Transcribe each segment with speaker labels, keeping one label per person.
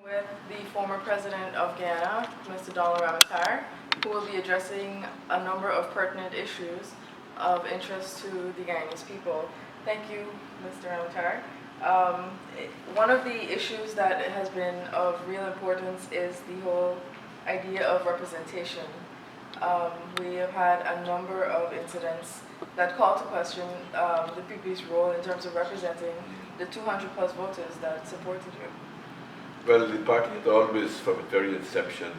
Speaker 1: with the former president of Guyana, Mr. Ramotar, who will be addressing a number of pertinent issues of interest to the Guyanese people. Thank you, Mr. Ramotar. One of the issues that has been of real importance is the whole idea of representation. We have had a number of incidents that call to question the PP's role in terms of representing the 200 plus voters that supported you.
Speaker 2: Well, the party has always, from the very inception,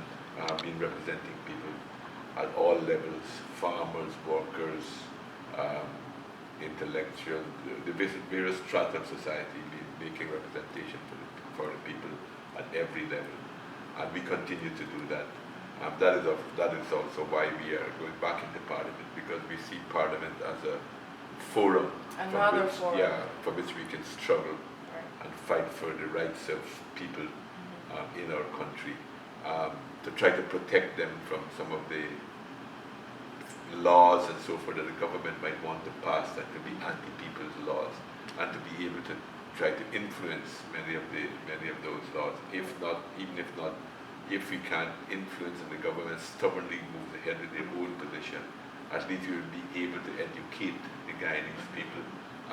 Speaker 2: been representing people at all levels: farmers, workers, intellectuals, the various strata of society, making representation for the people at every level, and we continue to do that. That is also why we are going back into Parliament, because we see Parliament as a forum, from which we can struggle and fight for the rights of people in our country, to try to protect them from some of the laws and so forth that the government might want to pass that could be anti-people's laws, and to be able to try to influence many of those laws. If we can't influence and the government stubbornly moves ahead with their own position, at least we will be able to educate the Guyanese people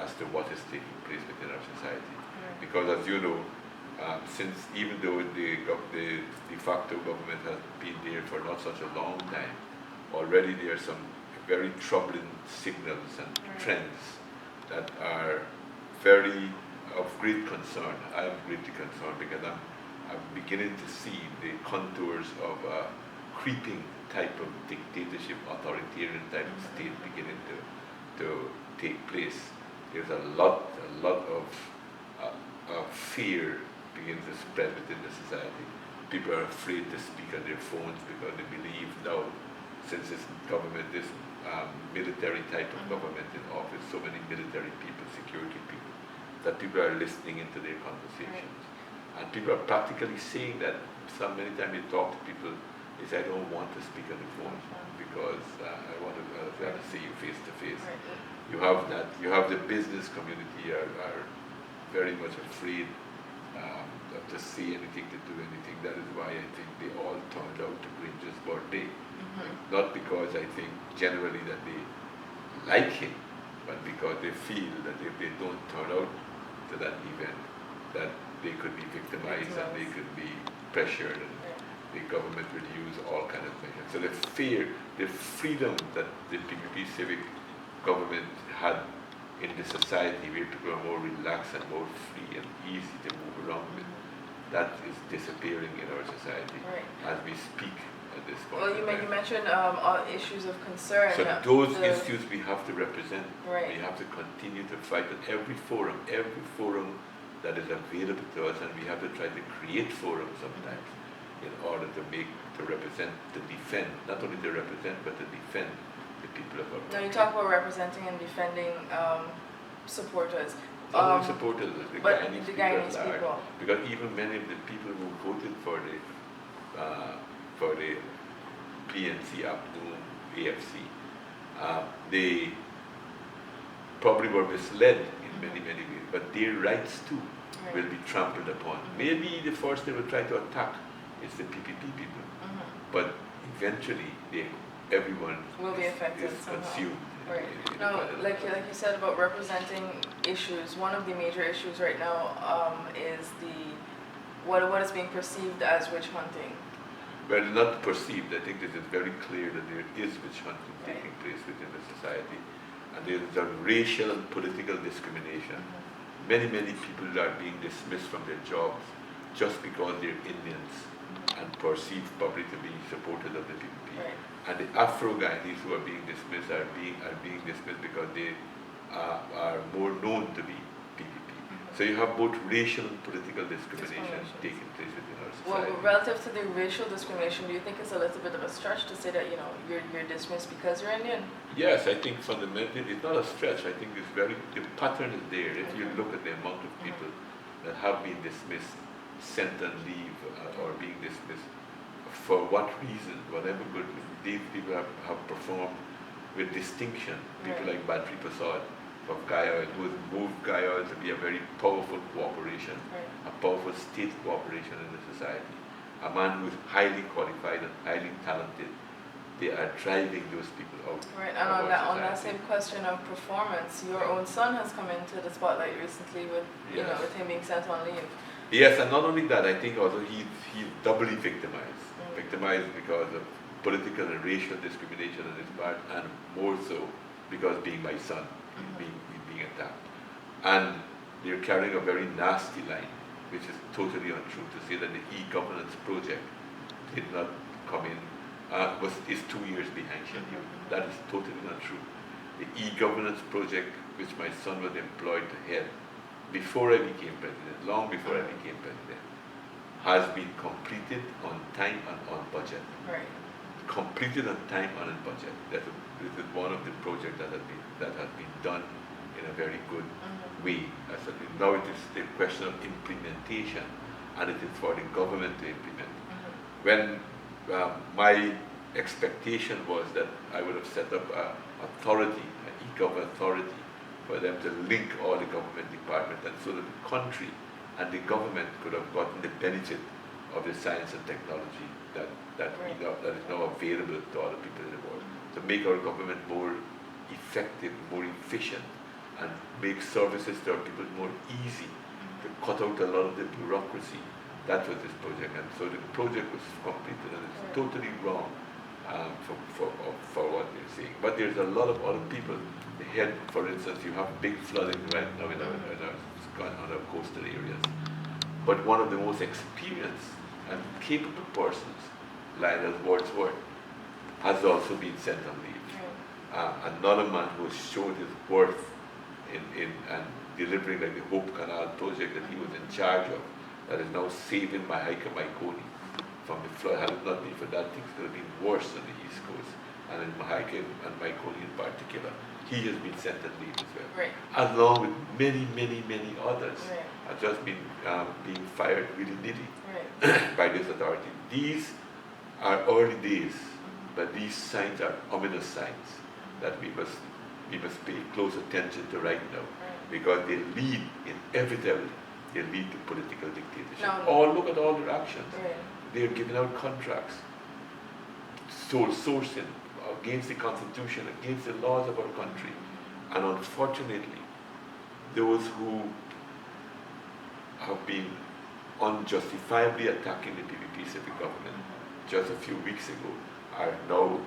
Speaker 2: as to what is taking place within our society. Because as you know, since even though the de facto government has been there for not such a long time, already there are some very troubling signals and trends that are very of great concern. I am greatly concerned because I'm beginning to see the contours of a creeping type of dictatorship, authoritarian type of state beginning to take place. There's a lot of fear begins to spread within the society. People are afraid to speak on their phones because they believe now, since this government, this military type of government in office, so many military people, security people, that people are listening into their conversations. And people are practically saying that. Many times you talk to people, they say, I don't want to speak on the phone because I want to see you face to face. You have that. You have the business community are very much afraid to say anything, to do anything. That is why I think they all turned out to Granger's birthday. Not because I think generally that they like him, but because they feel that if they don't turn out to that event, that they could be victimized and they could be pressured, and the government would use all kinds of measures. So the fear, the freedom that the PPP civic government had in the society, where people are more relaxed and more free and easy to move around with, that is disappearing in our society as we speak at this point.
Speaker 1: Well, you mentioned issues of concern.
Speaker 2: So those issues we have to represent. We have to continue to fight at every forum that is available to us, and we have to try to create forums sometimes in order to represent, to defend, not only to represent, but to defend the people of our country.
Speaker 1: Now you talk about representing and defending supporters.
Speaker 2: Not only supporters, the
Speaker 1: Guyanese people.
Speaker 2: Because even many of the people who voted for the PNC, AFC, they probably were misled in many ways, but their rights too will be trampled upon. Maybe the first they will try to attack is the PPP people, but eventually everyone
Speaker 1: will be affected
Speaker 2: is consumed.
Speaker 1: Now, like you said about representing issues, one of the major issues right now is what is being perceived as witch hunting.
Speaker 2: Well, not perceived. I think it is very clear that there is witch hunting taking place within the society, and there is a racial and political discrimination. Many people are being dismissed from their jobs just because they're Indians and perceived probably to be supporters of the PPP. And the Afro-Guyanese who are being dismissed are being dismissed because they are more known to be PPP. So you have both racial and political discrimination taking place within our society.
Speaker 1: Well, relative to the racial discrimination, do you think it's a little bit of a stretch to say that you're dismissed because you're Indian?
Speaker 2: Yes, I think fundamentally it's not a stretch. I think the pattern is there. If you look at the amount of people that have been dismissed, sent on leave, or being dismissed, for what reason, whatever good, these people have performed with distinction. People like Badri Prasad, of Gaia. It was moved Gaia to be a very powerful cooperation,
Speaker 1: Right.
Speaker 2: a powerful state cooperation in the society. A man who is highly qualified and highly talented, they are driving those people out.
Speaker 1: Right, and
Speaker 2: of our
Speaker 1: on that
Speaker 2: society.
Speaker 1: same question of performance, your own son has come into the spotlight recently with,
Speaker 2: Yes.
Speaker 1: with him being sent on leave.
Speaker 2: Yes, and not only that, I think also he's doubly victimized.
Speaker 1: Mm.
Speaker 2: Victimized because of political and racial discrimination on his part, and more so because being my son, he's being attacked. And they're carrying a very nasty line, which is totally untrue, to say that the e-governance project did not come in, is 2 years behind schedule. That is totally not true. The e-governance project, which my son was employed to head before I became president, long before I became president, has been completed on time and on budget.
Speaker 1: Right.
Speaker 2: Completed on time and on budget. This is one of the projects that has been done in a very good way. Now it is the question of implementation, and it is for the government to implement. When my expectation was that I would have set up an authority, an e-government authority, for them to link all the government departments, and so that the country and the government could have gotten the benefit of the science and technology that is now available to all the people in the world, to make our government more effective, more efficient, and make services to our people more easy, to cut out a lot of the bureaucracy. That was this project, and so the project was completed, and it's totally wrong for what they're saying. But there's a lot of other people. The head, for instance, you have big flooding right now in our coastal areas. But one of the most experienced and capable persons, Lionel Wordsworth, has also been sent on leave. Another man who has shown his worth in delivering like the Hope Canal project that he was in charge of, that is now saving Mahaika-Maikoni from the flood. Had it not been for that, things could have been worse on the East Coast, and in Mahaika and Maikoni in particular. He has been sent on leave as well,
Speaker 1: right.
Speaker 2: along with many, many, many others.
Speaker 1: Right.
Speaker 2: Have just been being fired willy-nilly
Speaker 1: Right.
Speaker 2: by this authority. These are early days, but these signs are ominous signs that we must pay close attention to right now, because they lead inevitably. They lead to political dictatorship. Look at all their actions.
Speaker 1: Right.
Speaker 2: They're giving out contracts, sole sourcing against the Constitution, against the laws of our country. And unfortunately, those who have been unjustifiably attacking the PPP civic government just a few weeks ago are now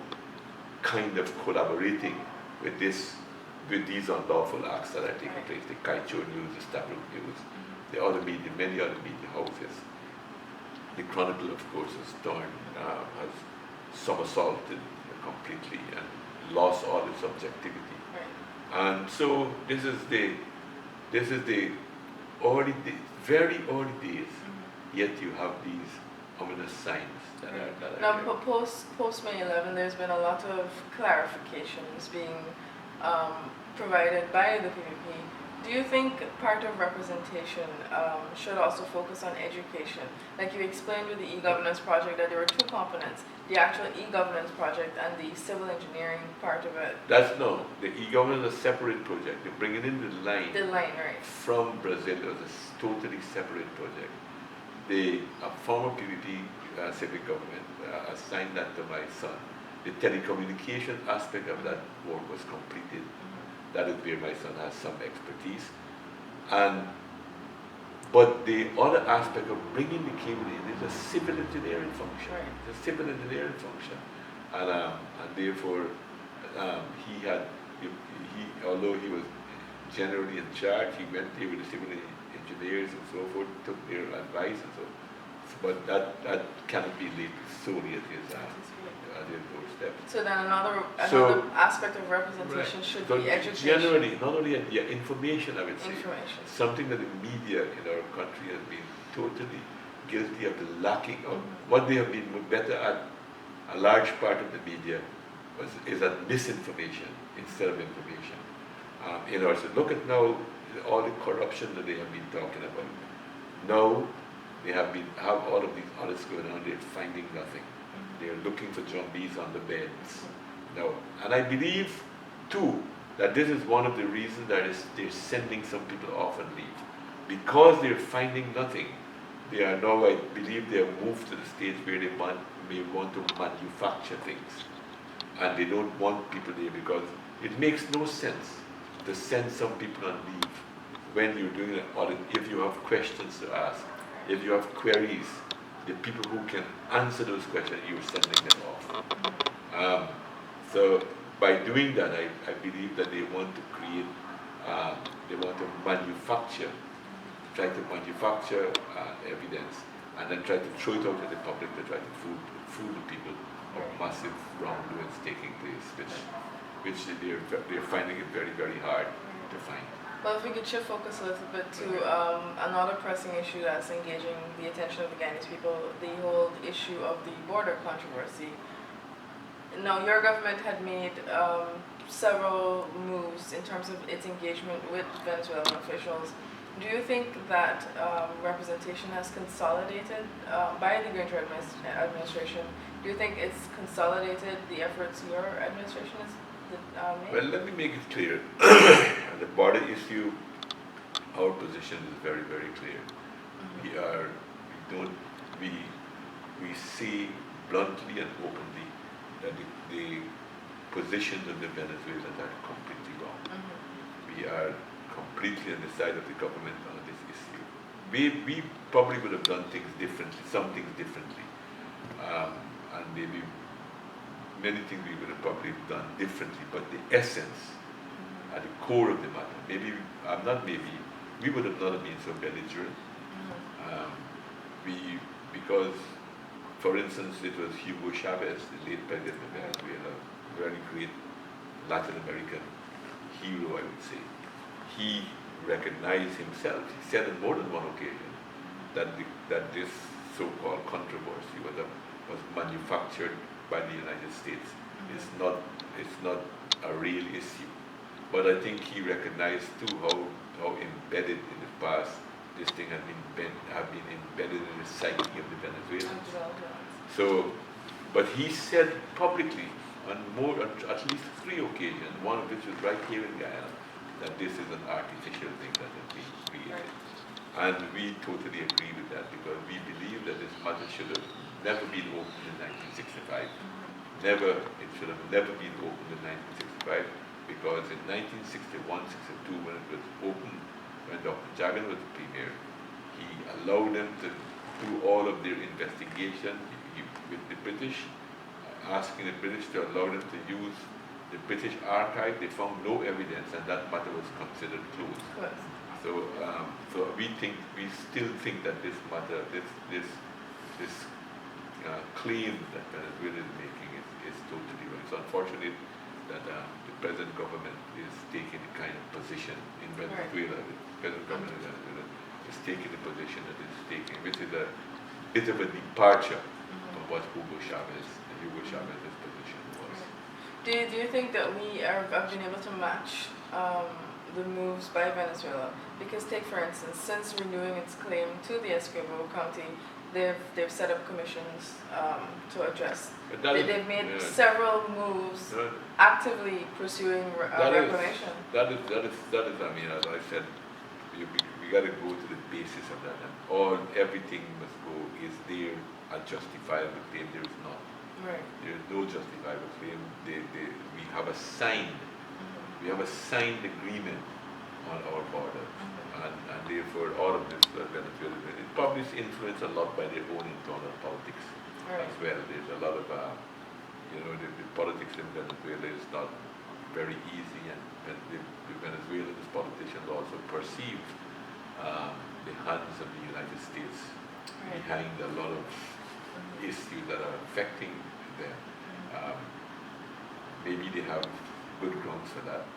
Speaker 2: kind of collaborating with these unlawful acts that are taking place. The Kaicho News, the Stabrook News, the other media, many other media houses. The Chronicle, of course, has somersaulted completely and lost all its objectivity.
Speaker 1: Right.
Speaker 2: And so this is the very early days. Yet you have these ominous signs that are
Speaker 1: now
Speaker 2: there.
Speaker 1: post May 11, there's been a lot of clarifications being provided by the PPP. Do you think part of representation should also focus on education? Like you explained with the e-governance project that there were two components, the actual e-governance project and the civil engineering part of it.
Speaker 2: The e-governance is a separate project. They're bringing in the line.
Speaker 1: The line, right.
Speaker 2: From Brazil. It was a totally separate project. A former PPP civic government assigned that to my son. The telecommunication aspect of that work was completed. That is where my son has some expertise. But the other aspect of bringing the cable in is a civil engineering function.
Speaker 1: Right.
Speaker 2: It's a civil engineering function. And therefore, although he was generally in charge, he went there with the civil engineers and so forth, took their advice and so. But that cannot be laid solely at his doorstep.
Speaker 1: So then another aspect of representation should be education.
Speaker 2: Generally, not only information, I would say.
Speaker 1: Information.
Speaker 2: Something that the media in our country has been totally guilty of the lacking of. What they have been better at, a large part of the media, is at misinformation instead of information. So look at now all the corruption that they have been talking about. Now they have all of these audits going on, they're finding nothing. They're looking for zombies on the beds. Now, and I believe too that this is one of the reasons that they're sending some people off and leave. Because they're finding nothing, they are now, I believe, they have moved to the stage where they may want to manufacture things. And they don't want people there because it makes no sense to send some people on leave when you're doing an audit. If you have questions to ask, if you have queries, the people who can answer those questions, you're sending them off. So by doing that, I believe that they want to create, they want to manufacture, try to manufacture evidence, and then try to throw it out to the public to try to fool the people of massive wrongdoings taking place, which they're finding it very, very hard to find.
Speaker 1: Well, if we could shift focus a little bit to another pressing issue that's engaging the attention of the Guyanese people, the whole issue of the border controversy. Now, your government had made several moves in terms of its engagement with Venezuelan officials. Do you think that representation has consolidated by the Granger administration? Do you think it's consolidated the efforts your administration has made?
Speaker 2: Well, let me make it clear. The border issue, our position is very, very clear. We see bluntly and openly that the positions of the Venezuelans are completely wrong. We are completely on the side of the government on this issue. We probably would have done things differently, some things differently, and maybe many things we would have probably done differently, but the essence, at the core of the matter, we would have not been so belligerent. Because, for instance, it was Hugo Chavez, the late president of Venezuela, very great Latin American hero, I would say. He recognized himself, he said on more than one occasion, that this so-called controversy was manufactured by the United States. It's not a real issue. But I think he recognized too how embedded in the past this thing had been embedded in the psyche of the Venezuelans. So, but he said publicly on at least 3 occasions, one of which was right here in Guyana, that this is an artificial thing that has been created. And we totally agree with that because we believe that this matter should have never been opened in 1965. It should have never been opened in 1965 because in 1961-62, when it was opened, when Dr. Jagan was the premier, he allowed them to do all of their investigation with the British, asking the British to allow them to use the British archive. They found no evidence, and that matter was considered closed. So we still think that this matter, this claim that Venezuela is making is totally wrong. It's unfortunate that the present government is taking the kind of position in Venezuela. The present government of Venezuela is taking the position that it's taking, which is a bit of a departure from what Hugo Chavez's position was.
Speaker 1: Do you think that we have been able to match the moves by Venezuela? Because take for instance, since renewing its claim to the Essequibo County, they've set up commissions to address. They've made several moves actively pursuing reclamation.
Speaker 2: That is, I mean, as I said, we got to go to the basis of that. And everything must go, is there a justifiable claim? There is not.
Speaker 1: Right.
Speaker 2: There is no justifiable claim. We have a signed agreement on our border. And therefore, all of this Venezuela is probably influenced a lot by their own internal politics as well. There's a lot of, the politics in Venezuela is not very easy, and the Venezuelan politicians also perceive the hands of the United States behind a lot of issues that are affecting them. Maybe they have good grounds for that,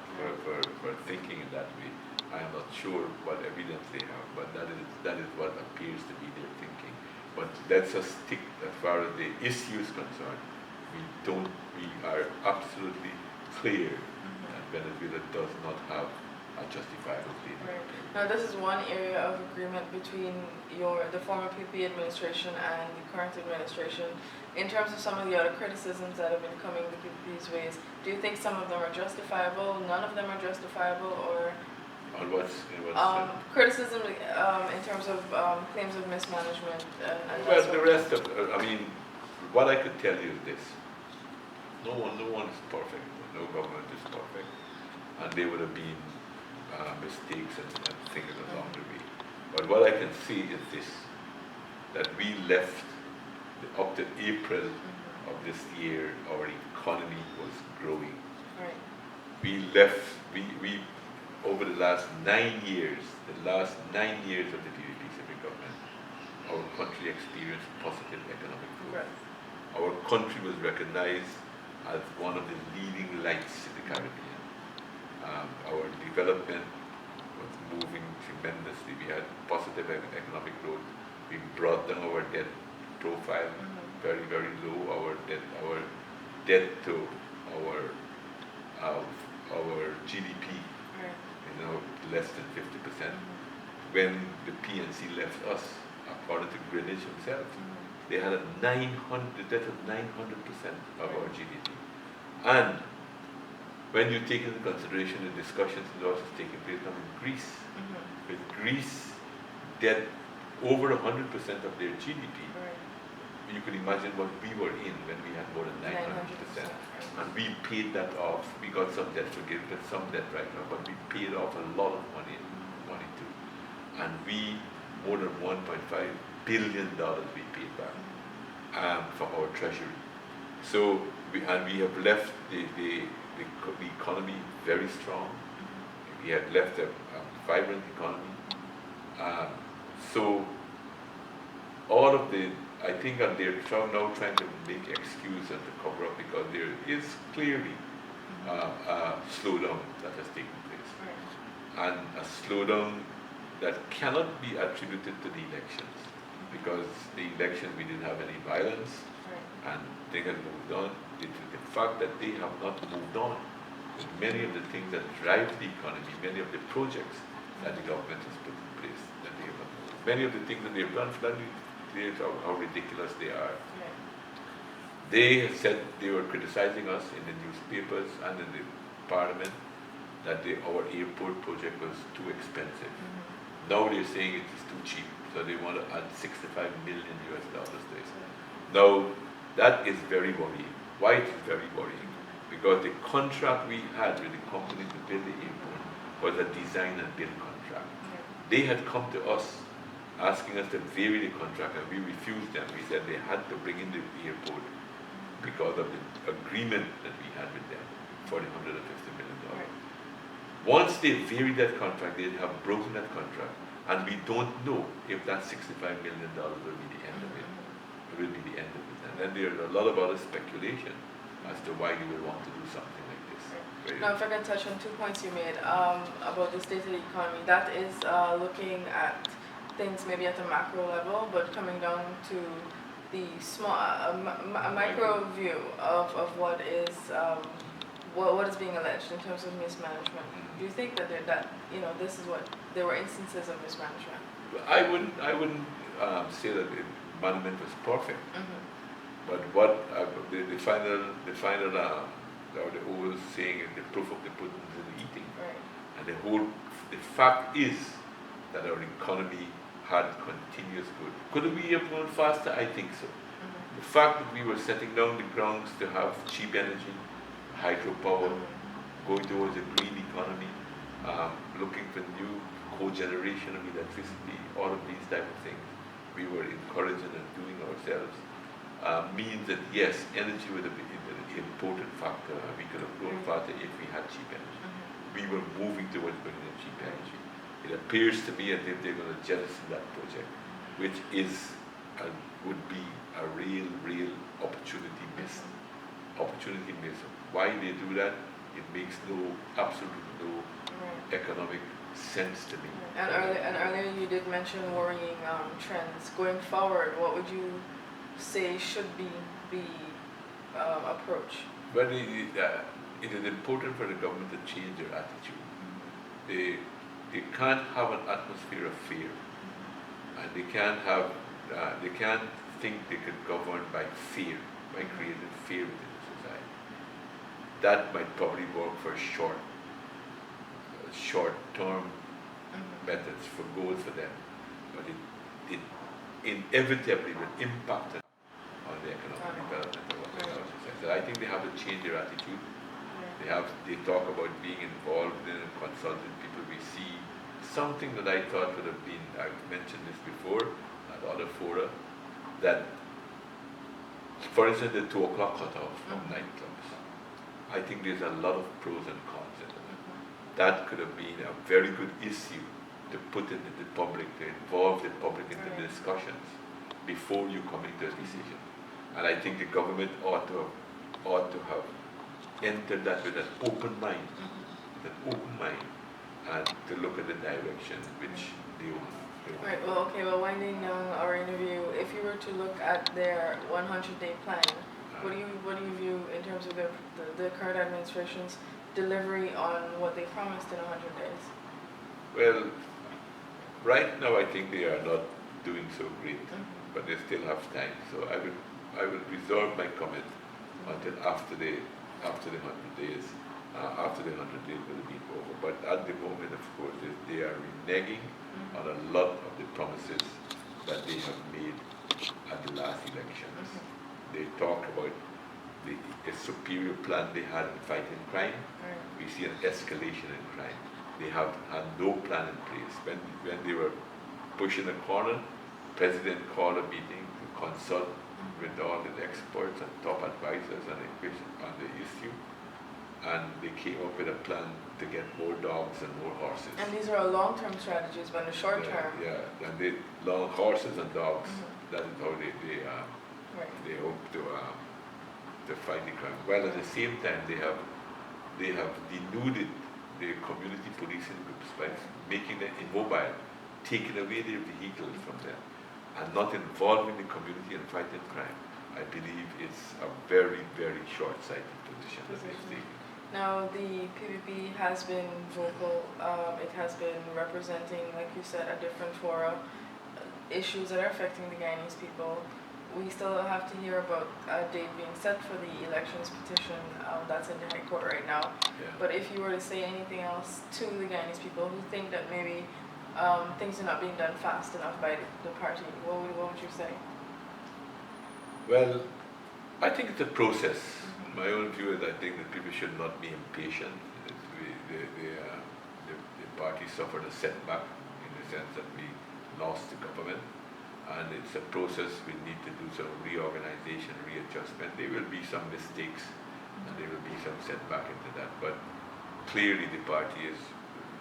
Speaker 2: for thinking in that way. I am not sure what evidence they have, but that is what appears to be their thinking. But let's just stick as far as the issue is concerned. We are absolutely clear that Venezuela does not have a a justifiable claim.
Speaker 1: Right. Now, this is one area of agreement between the former PP administration and the current administration. In terms of some of the other criticisms that have been coming the PPP's ways, do you think some of them are justifiable, none of them are justifiable, or
Speaker 2: On what's
Speaker 1: criticism in terms of claims of mismanagement and
Speaker 2: well,
Speaker 1: that
Speaker 2: the
Speaker 1: sort of
Speaker 2: rest of, I mean, what I could tell you is this. No one is perfect. No government is perfect. And there would have been mistakes and things along the way. But what I can see is this, that we left, up to April of this year, our economy was growing.
Speaker 1: Right.
Speaker 2: We left, we over the last 9 years, of the PPP government, our country experienced positive economic growth.
Speaker 1: Right.
Speaker 2: Our country was recognized as one of the leading lights in the Caribbean. Our development was moving tremendously. We had positive economic growth. We brought down our debt profile very, very low. Our debt to our GDP, less than 50%. When the PNC left us, according to Greenwich themselves, they had a debt of 900% of our GDP. And when you take into consideration the discussions that was taking place now in Greece, with Greece debt over 100% of their GDP, you can imagine what we were in when we had more than 900%. And we paid that off. We got some debt forgiven, some debt right now, but we paid off a lot of money too. And we, more than $1.5 billion we paid back from our treasury. So we have left the economy very strong. We have left a vibrant economy. So all of I think that they're now trying to make excuse and to cover up, because there is clearly a slowdown that has taken place. And a slowdown that cannot be attributed to the elections, because the election we didn't have any violence, and they have moved on. The fact that they have not moved on with many of the things that drive the economy, many of the projects that the government has put in place, that they have not moved. Many of the things that they've done, how ridiculous they are. They said, they were criticizing us in the newspapers and in the parliament that our airport project was too expensive. Now they're saying it is too cheap, so they want to add $65 million to it. Now that is very worrying. Why it is very worrying? Because the contract we had with the company to build the airport was a design and build contract. They had come to us asking us to vary the contract, and we refused them. We said they had to bring in the airport because of the agreement that we had with them for the $150 million. Once they varied that contract, they have broken that contract, and we don't know if that $65 million will be the end of it. It will be the end of it. And then there are a lot of other speculation as to why you would want to do something like this.
Speaker 1: Now, if I can touch on 2 points you made about the state of the economy, that is looking at things maybe at a macro level, but coming down to the small, micro view of what is being alleged in terms of mismanagement. Do you think that this is what there were instances of mismanagement?
Speaker 2: I wouldn't say that the management was perfect, but what the final or the old saying is the proof of the pudding is in the eating. And the fact is that our economy had continuous growth. Could we have gone faster? I think so. The fact that we were setting down the grounds to have cheap energy, hydropower, going towards a green economy, looking for new cogeneration of electricity, all of these type of things, we were encouraging and doing ourselves, means that yes, energy would have been an important factor, and we could have grown faster if we had cheap energy. We were moving towards bringing in cheap energy. It appears to me as if they're going to jettison that project, which would be a real opportunity miss. Opportunity miss. Why they do that? It makes absolutely no economic sense to me.
Speaker 1: And earlier you did mention worrying trends. Going forward, what would you say should be the approach?
Speaker 2: But it is important for the government to change their attitude. they can't have an atmosphere of fear, and they can't think they could govern by fear, by creating fear within the society. That might probably work for short-term methods, for goals for them, but it inevitably will impact on the economic development of our society. So I think they have to change their attitude. They talk about being involved in and consulting people. We see something that I thought would have been, I've mentioned this before at other fora, that for instance the 2 o'clock cutoff of nightclubs. I think there's a lot of pros and cons in it. That could have been a very good issue to put into the public, to involve the public into the discussions before you come into a decision. And I think the government ought to have entered that with an open mind, and to look at the direction which they want.
Speaker 1: Right, well, winding down our interview, if you were to look at their 100-day plan, what do you view in terms of the current administration's delivery on what they promised in 100 days?
Speaker 2: Well, right now I think they are not doing so great, but they still have time. So I will reserve my comment until after the 100 days. After the 100 days will be over. But at the moment, of course, they are reneging on a lot of the promises that they have made at the last elections. They talk about the superior plan they had in fighting crime. We see an escalation in crime. They have had no plan in place. When they were pushing a corner, President called a meeting to consult with all the experts and top advisors on the issue, and they came up with a plan to get more dogs and more horses.
Speaker 1: And these are long-term strategies, but in the short term.
Speaker 2: Yeah, and they long horses and dogs. That is how they hope to fight the crime. While at the same time they have denuded the community policing groups by making them immobile, taking away their vehicles from them, and not involving the community in fighting crime. I believe it's a very, very short-sighted position that they've taken.
Speaker 1: Now, the PPP has been vocal. It has been representing, like you said, at different fora, issues that are affecting the Guyanese people. We still have to hear about a date being set for the elections petition. That's in the High Court right now.
Speaker 2: Yeah.
Speaker 1: But if you were to say anything else to the Guyanese people who think that maybe things are not being done fast enough by the party, what would you say?
Speaker 2: Well, I think it's a process. My own view is I think that people should not be impatient. The party suffered a setback in the sense that we lost the government, and it's a process. We need to do some reorganization, readjustment. There will be some mistakes, and there will be some setback into that, but clearly the party is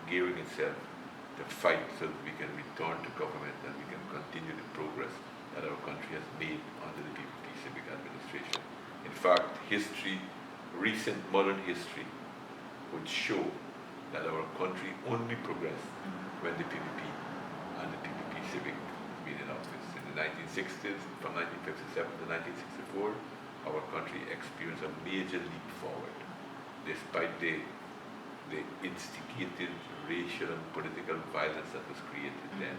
Speaker 2: gearing itself to fight so that we can return to government and we can continue the progress that our country has made under the PPP civic administration. In fact, recent modern history would show that our country only progressed when the PPP and the PPP civic been in office. In the 1960s, from 1957 to 1964, our country experienced a major leap forward, despite the instigated racial and political violence that was created then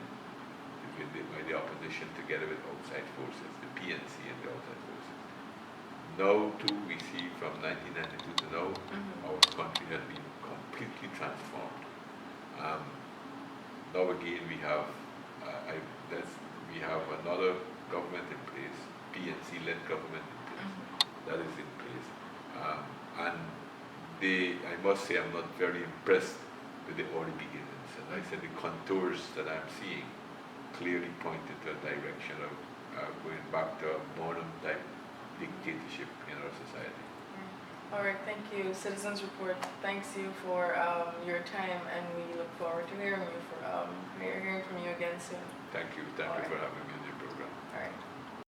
Speaker 2: by the opposition together with outside forces, the PNC and the outside forces. Now too, we see from 1992 to now, our country has been completely transformed. Now again we have another government in place, PNC-led government in place, that is in place. And I must say I'm not very impressed with the early beginnings. And I said the contours that I'm seeing clearly pointed to a direction of going back to a modern type dictatorship in our society.
Speaker 1: All right, thank you. Citizens Report thanks you for your time, and we look forward to hearing from you again soon.
Speaker 2: Thank you for having me on your program.
Speaker 1: All right.